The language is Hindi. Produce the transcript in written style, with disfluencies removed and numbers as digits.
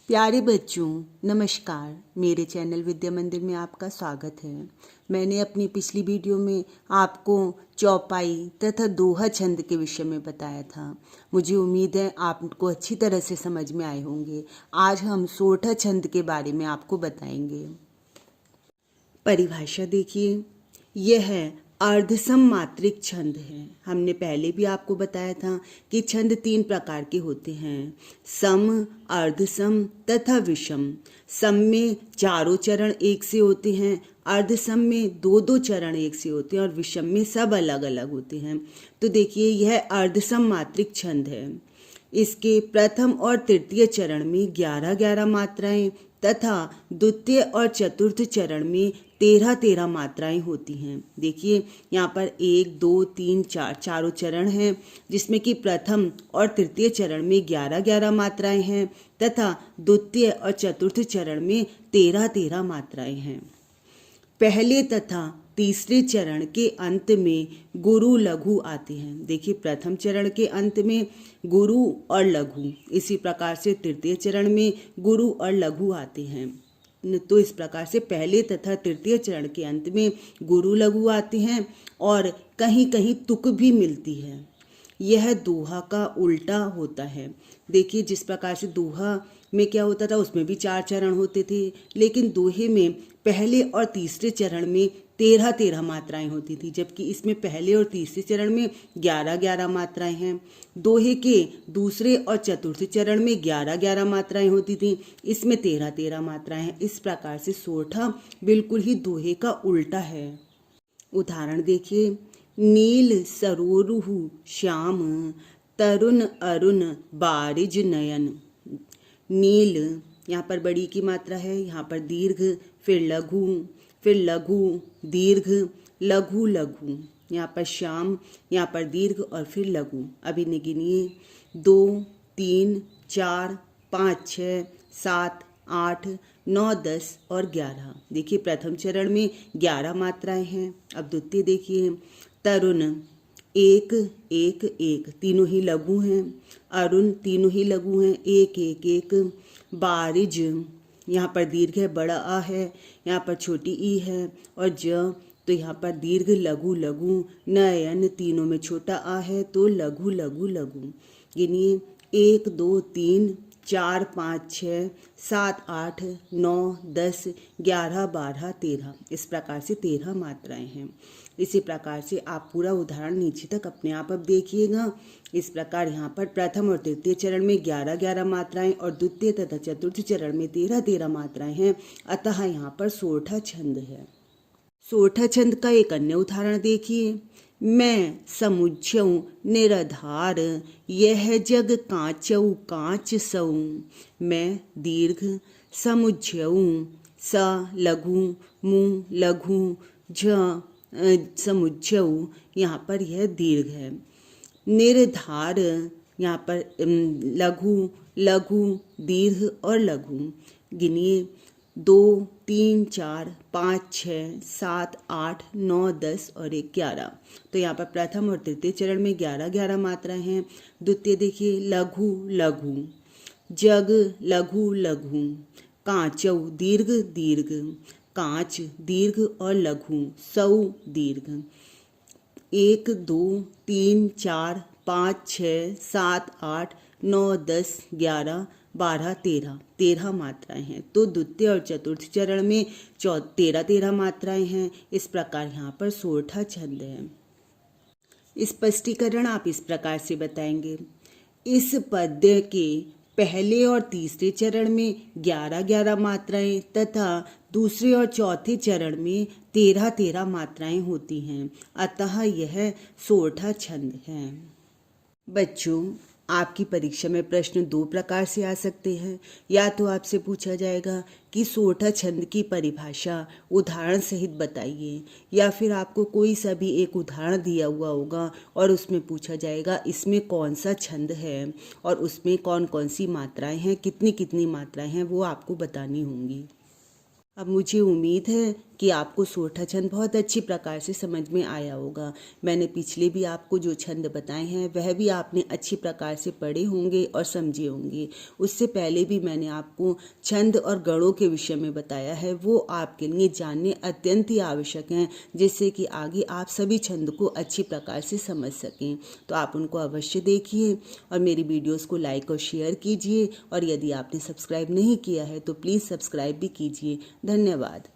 प्यारे बच्चों, नमस्कार। मेरे चैनल विद्या मंदिर में आपका स्वागत है। मैंने अपनी पिछली वीडियो में आपको चौपाई तथा दोहा छंद के विषय में बताया था। मुझे उम्मीद है आपको अच्छी तरह से समझ में आए होंगे। आज हम सोरठा छंद के बारे में आपको बताएंगे। परिभाषा देखिए, यह है अर्धसम मात्रिक छंद है। हमने पहले भी आपको बताया था कि छंद 3 प्रकार के होते हैं, सम, अर्धसम तथा विषम। सम में चारों चरण एक से होते हैं, अर्धसम में दो दो चरण एक से होते हैं और विषम में सब अलग अलग होते हैं। तो देखिए, यह अर्धसम मात्रिक छंद है। इसके प्रथम और तृतीय चरण में 11-11 मात्राएं तथा द्वितीय और चतुर्थ चरण में 13-13 मात्राएं होती हैं। देखिए यहाँ पर 1, 2, 3, 4 चारों चरण हैं, जिसमें कि प्रथम और तृतीय चरण में 11-11 मात्राएं हैं तथा द्वितीय और चतुर्थ चरण में 13-13 मात्राएं हैं। पहले तथा तीसरे चरण के अंत में गुरु लघु आते हैं। देखिए, प्रथम चरण के अंत में गुरु और लघु, इसी प्रकार से तृतीय चरण में गुरु और लघु आते हैं। तो इस प्रकार से पहले तथा तृतीय चरण के अंत में गुरु लघु आते हैं और कहीं कहीं तुक भी मिलती है। यह दोहा का उल्टा होता है। देखिए, जिस प्रकार से दोहा में क्या होता था, उसमें भी 4 चरण होते थे, लेकिन दोहे में पहले और तीसरे चरण में 13-13 मात्राएं होती थी, जबकि इसमें पहले और तीसरे चरण में 11-11 मात्राएं हैं। दोहे के दूसरे और चतुर्थ चरण में 11-11 मात्राएं होती थी, इसमें 13-13 मात्राएं हैं। इस प्रकार से सोरठा बिल्कुल ही दोहे का उल्टा है। उदाहरण देखिए, नील सरोरुहु श्याम, तरुण अरुण बारिज नयन। नील यहाँ पर बड़ी की मात्रा है, यहाँ पर दीर्घ, फिर लघु, दीर्घ, लघु लघु। यहाँ पर श्याम, यहाँ पर दीर्घ और फिर लघु। अभी गिनिए, 2, 3, 4, 5, 6, 7, 8, 9, 10 और 11। देखिए, प्रथम चरण में 11 मात्राएं हैं। अब द्वितीय देखिए, तरुण 1, 1, 1, तीनों ही लघु हैं। अरुण तीनों ही लघु हैं, 1, 1, 1। बारिज, यहाँ पर दीर्घ है, बड़ा आ है, यहाँ पर छोटी ई है और ज, तो यहाँ पर दीर्घ लघु लघु। नयन तीनों में छोटा आ है, तो लघु लघु लघु। गिनिए, 1, 2, 3, 4, 5, 6, 7, 8, 9, 10, 11, 12, 13। इस प्रकार से 13 मात्राएं हैं। इसी प्रकार से आप पूरा उदाहरण नीचे तक अपने आप अब देखिएगा। इस प्रकार यहाँ पर प्रथम और तृतीय चरण में 11-11 मात्राएं और द्वितीय तथा चतुर्थ चरण में 13-13 मात्राएं हैं। अतः यहाँ पर सोरठा छंद है। सोरठा छंद का एक अन्य उदाहरण देखिए, मैं समुझ्यऊ निराधार, यह जग कांचऊ कांच सऊ। मैं दीर्घ, समुझ्यऊ स लघु, मु लघु, झ समुझ्यऊ, यहाँ पर यह दीर्घ है। निर्धार, यहाँ पर लघु लघु, दीर्घ और लघु। गिनिए, 2, 3, 4, 5, 6, 7, 8, 9, 10 और 11। तो यहाँ पर प्रथम और तृतीय चरण में 11-11 मात्राएं हैं। द्वितीय देखिए, लघु लघु, जग लघु लघु, कांचऊ दीर्घ दीर्घ, कांच दीर्घ और लघु, सऊ दीर्घ। 1, 2, 3, 4, 5, 6, 7, 8, 9, 10, 11, 12, 13 मात्राएं हैं। तो द्वितीय और चतुर्थ चरण में 13-13 मात्राएं हैं। इस प्रकार यहाँ पर सोरठा छंद है। स्पष्टीकरण आप इस प्रकार से बताएंगे, इस पद्य के पहले और तीसरे चरण में 11-11 मात्राएं तथा दूसरे और चौथे चरण में 13-13 मात्राएं होती हैं। अतः यह सोरठा छंद है। बच्चों, आपकी परीक्षा में प्रश्न 2 प्रकार से आ सकते हैं। या तो आपसे पूछा जाएगा कि सोरठा छंद की परिभाषा उदाहरण सहित बताइए, या फिर आपको कोई सा भी एक उदाहरण दिया हुआ होगा और उसमें पूछा जाएगा इसमें कौन सा छंद है और उसमें कौन कौन सी मात्राएं हैं, कितनी कितनी मात्राएं हैं, वो आपको बतानी होंगी। अब मुझे उम्मीद है कि आपको सोरठा छंद बहुत अच्छी प्रकार से समझ में आया होगा। मैंने पिछले भी आपको जो छंद बताए हैं वह भी आपने अच्छी प्रकार से पढ़े होंगे और समझे होंगे। उससे पहले भी मैंने आपको छंद और गणों के विषय में बताया है, वो आपके लिए जानने अत्यंत ही आवश्यक हैं, जिससे कि आगे आप सभी छंद को अच्छी प्रकार से समझ सकें। तो आप उनको अवश्य देखिए और मेरी वीडियोज़ को लाइक और शेयर कीजिए, और यदि आपने सब्सक्राइब नहीं किया है तो प्लीज़ सब्सक्राइब भी कीजिए। धन्यवाद।